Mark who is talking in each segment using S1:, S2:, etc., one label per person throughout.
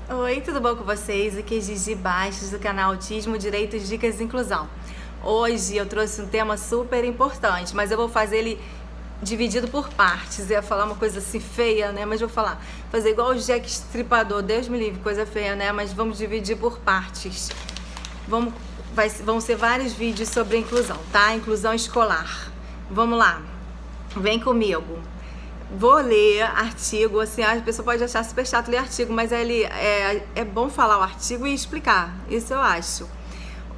S1: Oi, tudo bom com vocês? Aqui é Gigi Bastos do canal Autismo, Direitos, Dicas e Inclusão. Hoje eu trouxe um tema super importante, mas eu vou fazer ele dividido por partes. Eu ia falar uma coisa assim feia, né? Mas vou fazer igual o Jack Stripador, Deus me livre, coisa feia, né? Mas vamos dividir por partes. Vão ser vários vídeos sobre a inclusão, tá? Inclusão escolar. Vamos lá, vem comigo. Vou ler artigo, assim, a pessoa pode achar super chato ler artigo, mas é bom falar o artigo e explicar, isso eu acho.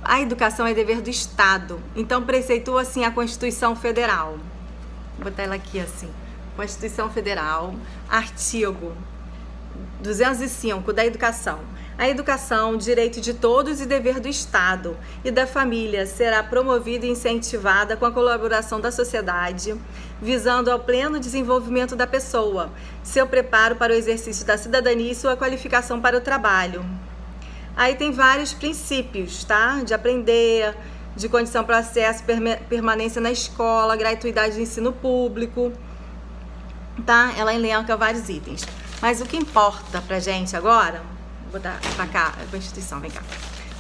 S1: A educação é dever do Estado, então preceitua, assim, a Constituição Federal. Vou botar ela aqui, assim, Constituição Federal, artigo 205 da educação. A educação, direito de todos e dever do Estado e da família, será promovida e incentivada com a colaboração da sociedade, visando ao pleno desenvolvimento da pessoa, seu preparo para o exercício da cidadania e sua qualificação para o trabalho. Aí tem vários princípios, tá? De aprender, de condição para acesso, permanência na escola, gratuidade de ensino público, tá? Ela elenca vários itens. Mas o que importa pra gente agora... Vou botar pra cá, a Constituição, vem cá.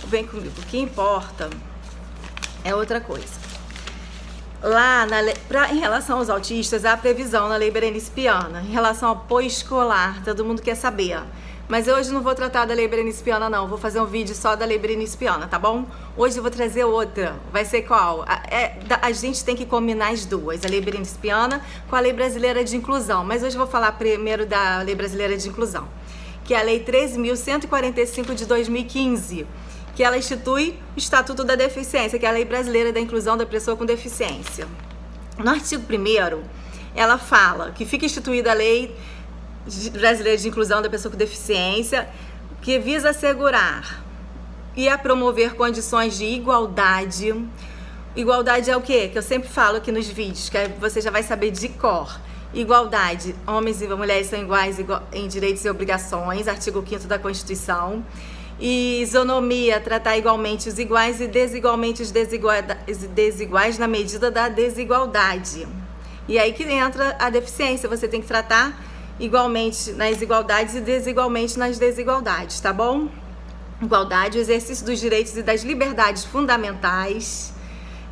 S1: Vem comigo. O que importa é outra coisa. Lá, em relação aos autistas, há a previsão na Lei Berenice Piana. Em relação ao apoio escolar, todo mundo quer saber. Mas hoje não vou tratar da Lei Berenice Piana, não. Vou fazer um vídeo só da Lei Berenice Piana, tá bom? Hoje eu vou trazer outra. Vai ser qual? A gente tem que combinar as duas. A Lei Berenice Piana com a Lei Brasileira de Inclusão. Mas hoje eu vou falar primeiro da Lei Brasileira de Inclusão, que é a Lei 13.145 de 2015, que ela institui o Estatuto da Deficiência, que é a Lei Brasileira da Inclusão da Pessoa com Deficiência. No artigo 1º, ela fala que fica instituída a Lei Brasileira de Inclusão da Pessoa com Deficiência, que visa assegurar e a promover condições de igualdade. Igualdade é o quê? Que eu sempre falo aqui nos vídeos, que você já vai saber de cor. Igualdade, homens e mulheres são iguais em direitos e obrigações, artigo 5º da Constituição. E isonomia, tratar igualmente os iguais e desigualmente os desiguais na medida da desigualdade. E aí que entra a deficiência, você tem que tratar igualmente nas igualdades e desigualmente nas desigualdades, tá bom? Igualdade, o exercício dos direitos e das liberdades fundamentais.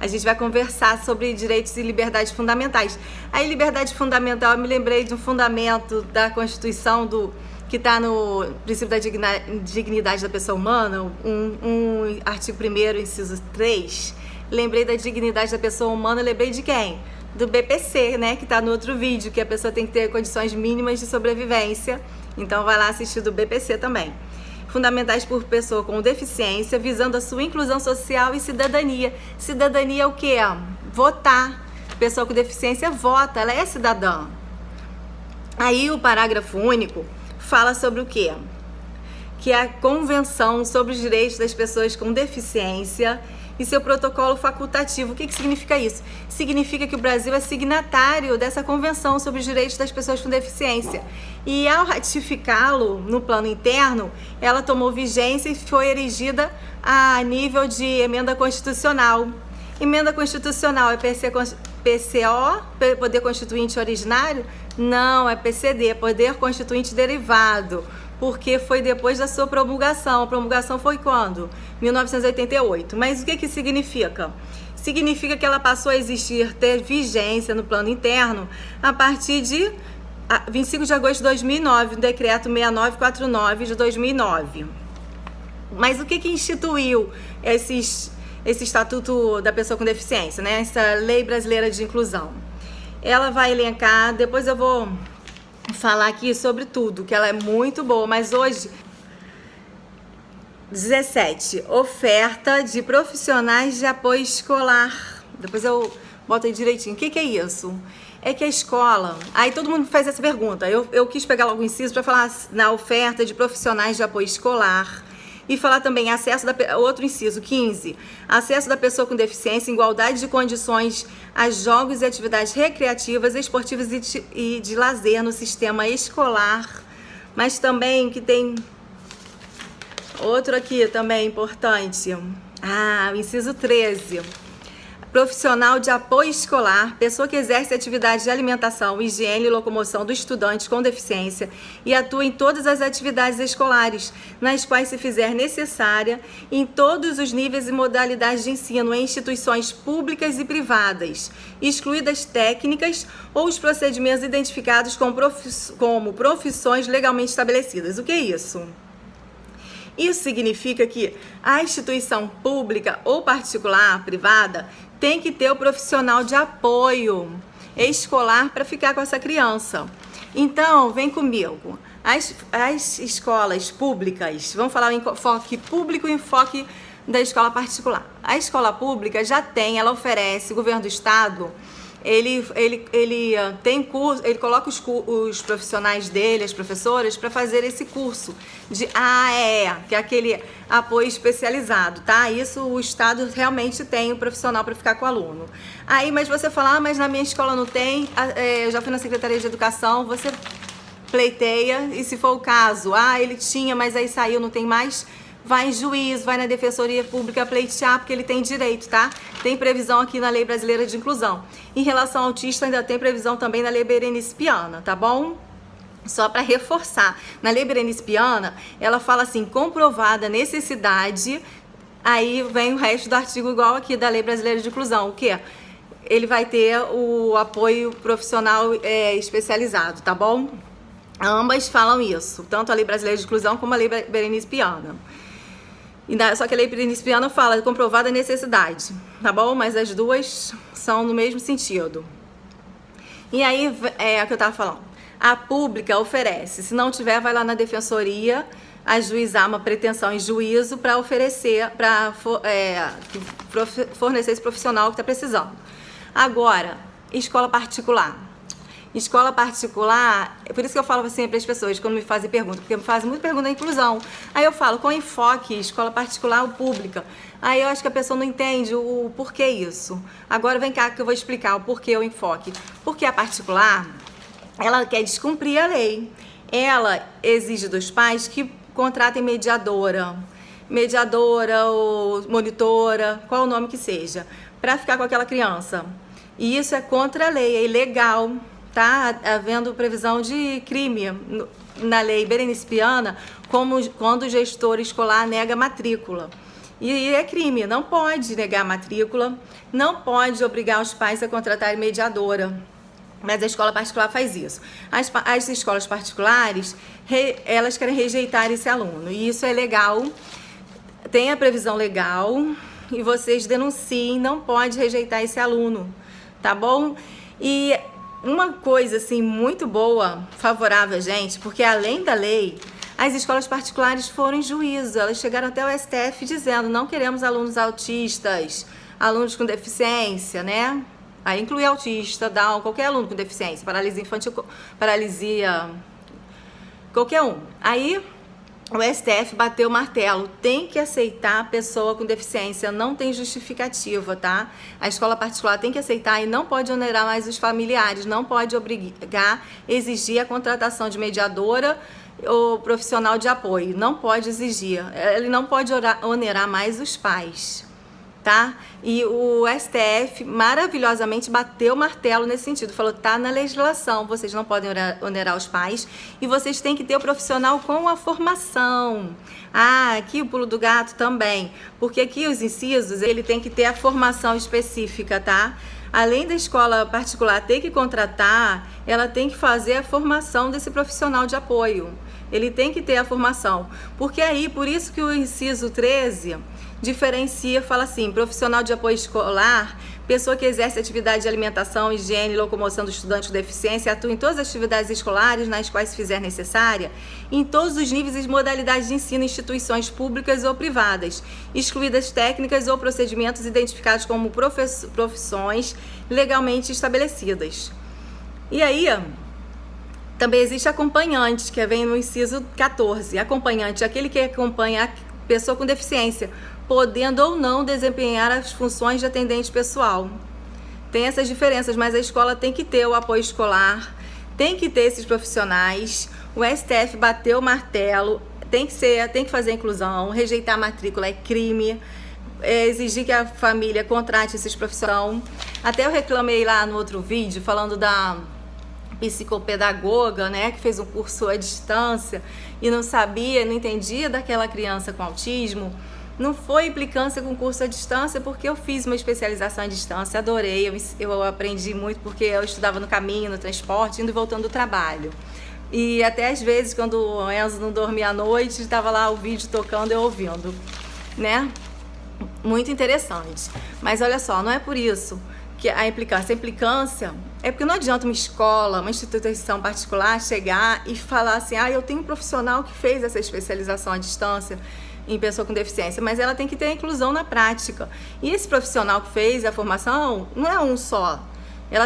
S1: A gente vai conversar sobre direitos e liberdades fundamentais. Aí, liberdade fundamental, eu me lembrei de um fundamento da Constituição, que está no princípio da dignidade da pessoa humana, um artigo 1º, inciso 3. Lembrei da dignidade da pessoa humana, lembrei de quem? Do BPC, né? Que está no outro vídeo, que a pessoa tem que ter condições mínimas de sobrevivência. Então, vai lá assistir do BPC também. Fundamentais por pessoa com deficiência, visando a sua inclusão social e cidadania. Cidadania é o quê? Votar. Pessoa com deficiência vota, ela é cidadã. Aí o parágrafo único fala sobre o quê? Que é a Convenção sobre os Direitos das Pessoas com Deficiência e seu protocolo facultativo. O que significa isso? Significa que o Brasil é signatário dessa Convenção sobre os Direitos das Pessoas com Deficiência. E ao ratificá-lo no plano interno, ela tomou vigência e foi erigida a nível de emenda constitucional. Emenda constitucional é PCO, Poder Constituinte Originário? Não, é PCD, Poder Constituinte Derivado, porque foi depois da sua promulgação. A promulgação foi quando? 1988. Mas o que significa? Significa que ela passou a existir, ter vigência no plano interno a partir de 25 de agosto de 2009, o decreto 6949 de 2009. Mas o que instituiu esse Estatuto da Pessoa com Deficiência, né? Essa Lei Brasileira de Inclusão? Ela vai elencar, depois eu vou falar aqui sobre tudo, que ela é muito boa, mas hoje... 17. Oferta de profissionais de apoio escolar. Depois eu boto aí direitinho. O que é isso? É que a escola... Aí todo mundo faz essa pergunta. Eu quis pegar logo o inciso para falar na oferta de profissionais de apoio escolar. E falar também outro inciso, 15. Acesso da pessoa com deficiência em igualdade de condições a jogos e atividades recreativas, esportivas e de lazer no sistema escolar. Mas também que tem... Outro aqui também importante. O inciso 13. profissional de apoio escolar, pessoa que exerce atividade de alimentação, higiene e locomoção do estudante com deficiência e atua em todas as atividades escolares, nas quais se fizer necessária, em todos os níveis e modalidades de ensino, em instituições públicas e privadas, excluídas técnicas ou os procedimentos identificados como profissões legalmente estabelecidas. O que é isso? Isso significa que a instituição pública ou particular, privada, tem que ter o profissional de apoio escolar para ficar com essa criança. Então, vem comigo. As escolas públicas, vamos falar em enfoque público e enfoque da escola particular. A escola pública já tem, ela oferece, o governo do estado, ele tem curso, ele coloca os profissionais dele, as professoras, para fazer esse curso de AEE, que é aquele apoio especializado, tá? Isso o estado realmente tem o profissional para ficar com o aluno. Aí, mas você fala, mas na minha escola não tem, eu já fui na Secretaria de Educação, você pleiteia, e se for o caso, ele tinha, mas aí saiu, não tem mais, vai em juízo, vai na Defensoria Pública pleitear, porque ele tem direito, tá? Tem previsão aqui na Lei Brasileira de Inclusão. Em relação ao autista, ainda tem previsão também na Lei Berenice Piana, tá bom? Só para reforçar, na Lei Berenice Piana, ela fala assim, comprovada necessidade, aí vem o resto do artigo igual aqui da Lei Brasileira de Inclusão, o quê? Ele vai ter o apoio profissional especializado, tá bom? Ambas falam isso, tanto a Lei Brasileira de Inclusão como a Lei Berenice Piana. Só que a Lei Berenice Piana fala comprovada necessidade, tá bom? Mas as duas são no mesmo sentido. E aí, é o que eu tava falando. A pública oferece, se não tiver, vai lá na defensoria ajuizar uma pretensão em juízo para oferecer, para fornecer esse profissional que está precisando. Agora, escola particular. Escola particular, por isso que eu falo assim para as pessoas quando me fazem pergunta, porque me fazem muita pergunta da inclusão. Aí eu falo com enfoque, escola particular ou pública. Aí eu acho que a pessoa não entende o porquê isso. Agora vem cá que eu vou explicar o porquê o enfoque. Porque a particular, ela quer descumprir a lei. Ela exige dos pais que contratem mediadora ou monitora, qual o nome que seja, para ficar com aquela criança. E isso é contra a lei, é ilegal. Tá havendo previsão de crime na Lei Berenice Piana, como quando o gestor escolar nega matrícula. E é crime, não pode negar matrícula, não pode obrigar os pais a contratarem mediadora. Mas a escola particular faz isso. As escolas particulares, elas querem rejeitar esse aluno. E isso é legal, tem a previsão legal, e vocês denunciem, não pode rejeitar esse aluno, tá bom? E uma coisa assim muito boa, favorável a gente, porque além da lei, as escolas particulares foram em juízo, elas chegaram até o STF dizendo, não queremos alunos autistas, alunos com deficiência, né? Aí inclui autista, Down, qualquer aluno com deficiência, paralisia infantil, paralisia, qualquer um. Aí o STF bateu o martelo, tem que aceitar a pessoa com deficiência, não tem justificativa, tá? A escola particular tem que aceitar e não pode onerar mais os familiares, não pode obrigar, exigir a contratação de mediadora ou profissional de apoio, não pode exigir, ele não pode onerar mais os pais, tá? E o STF maravilhosamente bateu o martelo nesse sentido, falou, tá na legislação, vocês não podem onerar os pais e vocês têm que ter o profissional com a formação. Aqui o pulo do gato também, porque aqui os incisos, ele tem que ter a formação específica, tá? Além da escola particular ter que contratar, ela tem que fazer a formação desse profissional de apoio. Ele tem que ter a formação, porque aí, por isso que o inciso 13 diferencia, fala assim, profissional de apoio escolar, pessoa que exerce atividade de alimentação, higiene e locomoção do estudante com deficiência, atua em todas as atividades escolares nas quais se fizer necessária, em todos os níveis e modalidades de ensino em instituições públicas ou privadas, excluídas técnicas ou procedimentos identificados como profissões legalmente estabelecidas. E aí, também existe acompanhante, que vem no inciso 14. Acompanhante é aquele que acompanha a pessoa com deficiência, podendo ou não desempenhar as funções de atendente pessoal. Tem essas diferenças, mas a escola tem que ter o apoio escolar, tem que ter esses profissionais. O STF bateu o martelo, tem que fazer a inclusão, rejeitar a matrícula é crime. exigir que a família contrate esses profissionais. Até eu reclamei lá no outro vídeo, falando da psicopedagoga, né, que fez um curso à distância e não sabia, não entendia daquela criança com autismo. Não foi implicância com curso à distância, porque eu fiz uma especialização à distância, adorei, eu aprendi muito porque eu estudava no caminho, no transporte, indo e voltando do trabalho. E até às vezes, quando o Enzo não dormia à noite, estava lá o vídeo tocando e eu ouvindo, né? Muito interessante. Mas olha só, não é por isso que a implicância é porque não adianta uma escola, uma instituição particular chegar e falar assim, eu tenho um profissional que fez essa especialização à distância em pessoa com deficiência, mas ela tem que ter a inclusão na prática. E esse profissional que fez a formação não é um só.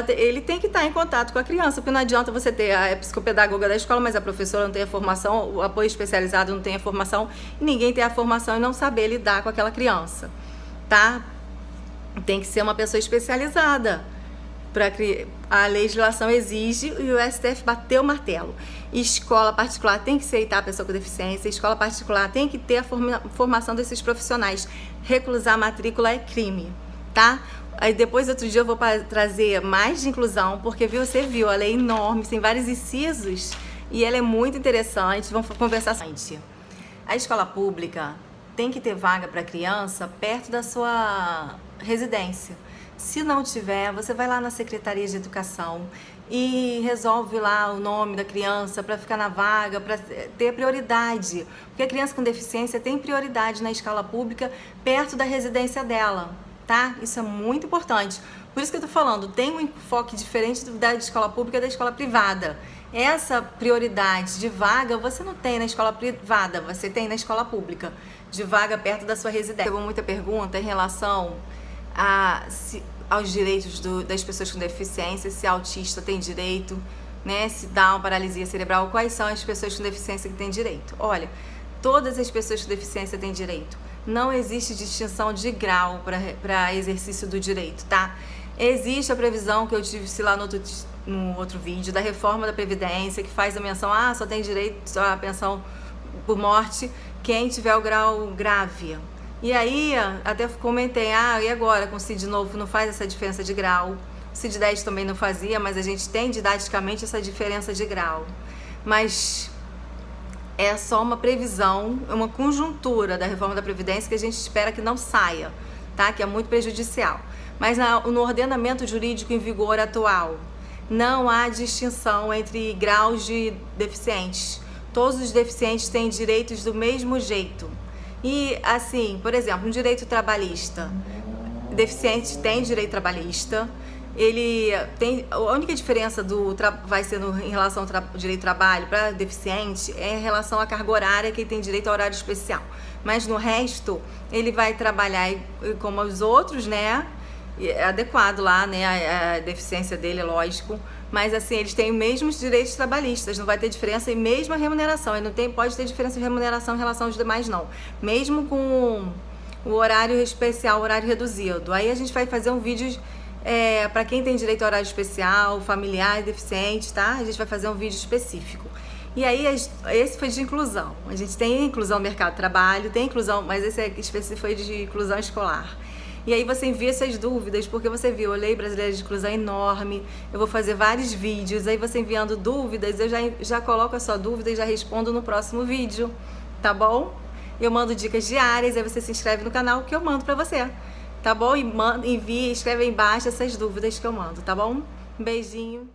S1: Ele tem que estar em contato com a criança, porque não adianta você ter a psicopedagoga da escola, mas a professora não tem a formação, o apoio especializado não tem a formação, e ninguém tem a formação e não saber lidar com aquela criança, tá? Tem que ser uma pessoa especializada. A legislação exige e o STF bateu o martelo. Escola particular tem que aceitar a pessoa com deficiência, escola particular tem que ter a formação desses profissionais. Recusar matrícula é crime, tá? Aí depois, outro dia, eu vou trazer mais de inclusão, porque você viu, ela é enorme, tem vários incisos e ela é muito interessante. Vamos conversar sobre. A escola pública tem que ter vaga para criança perto da sua residência. Se não tiver, você vai lá na Secretaria de Educação e resolve lá o nome da criança para ficar na vaga, para ter prioridade. Porque a criança com deficiência tem prioridade na escola pública perto da residência dela, tá? Isso é muito importante. Por isso que eu tô falando, tem um enfoque diferente da escola pública e da escola privada. Essa prioridade de vaga você não tem na escola privada, você tem na escola pública, de vaga perto da sua residência. Chegou muita pergunta em relação aos direitos das pessoas com deficiência, se autista tem direito, né? Se Down, paralisia cerebral, quais são as pessoas com deficiência que têm direito? Olha, todas as pessoas com deficiência têm direito. Não existe distinção de grau para exercício do direito, tá? Existe a previsão que eu disse lá no outro vídeo da reforma da Previdência, que faz a menção, só tem direito à pensão por morte quem tiver o grau grave. E aí, até comentei, e agora com o CID novo não faz essa diferença de grau. O CID 10 também não fazia, mas a gente tem didaticamente essa diferença de grau. Mas é só uma previsão, uma conjuntura da reforma da Previdência que a gente espera que não saia, tá? Que é muito prejudicial. Mas no ordenamento jurídico em vigor atual, não há distinção entre graus de deficientes. Todos os deficientes têm direitos do mesmo jeito. E assim, por exemplo, no direito trabalhista, deficiente tem direito trabalhista, ele tem, a única diferença vai ser em relação ao direito do trabalho para deficiente é em relação à carga horária, que ele tem direito a horário especial. Mas no resto, ele vai trabalhar como os outros, né? É adequado lá, né? A deficiência dele, é lógico. Mas assim, eles têm os mesmos direitos trabalhistas, não vai ter diferença e mesma remuneração. Ele não pode ter diferença de remuneração em relação aos demais, não. Mesmo com o horário especial, o horário reduzido. Aí a gente vai fazer um vídeo para quem tem direito a horário especial, familiar e deficiente, tá? A gente vai fazer um vídeo específico. E aí, esse foi de inclusão. A gente tem inclusão no mercado de trabalho, tem inclusão, mas esse específico foi de inclusão escolar. E aí você envia suas dúvidas, porque você viu, a Lei Brasileira de Inclusão é enorme, eu vou fazer vários vídeos, aí você enviando dúvidas, eu já coloco a sua dúvida e já respondo no próximo vídeo, tá bom? Eu mando dicas diárias, aí você se inscreve no canal que eu mando pra você, tá bom? E envia, escreve aí embaixo essas dúvidas que eu mando, tá bom? Um beijinho.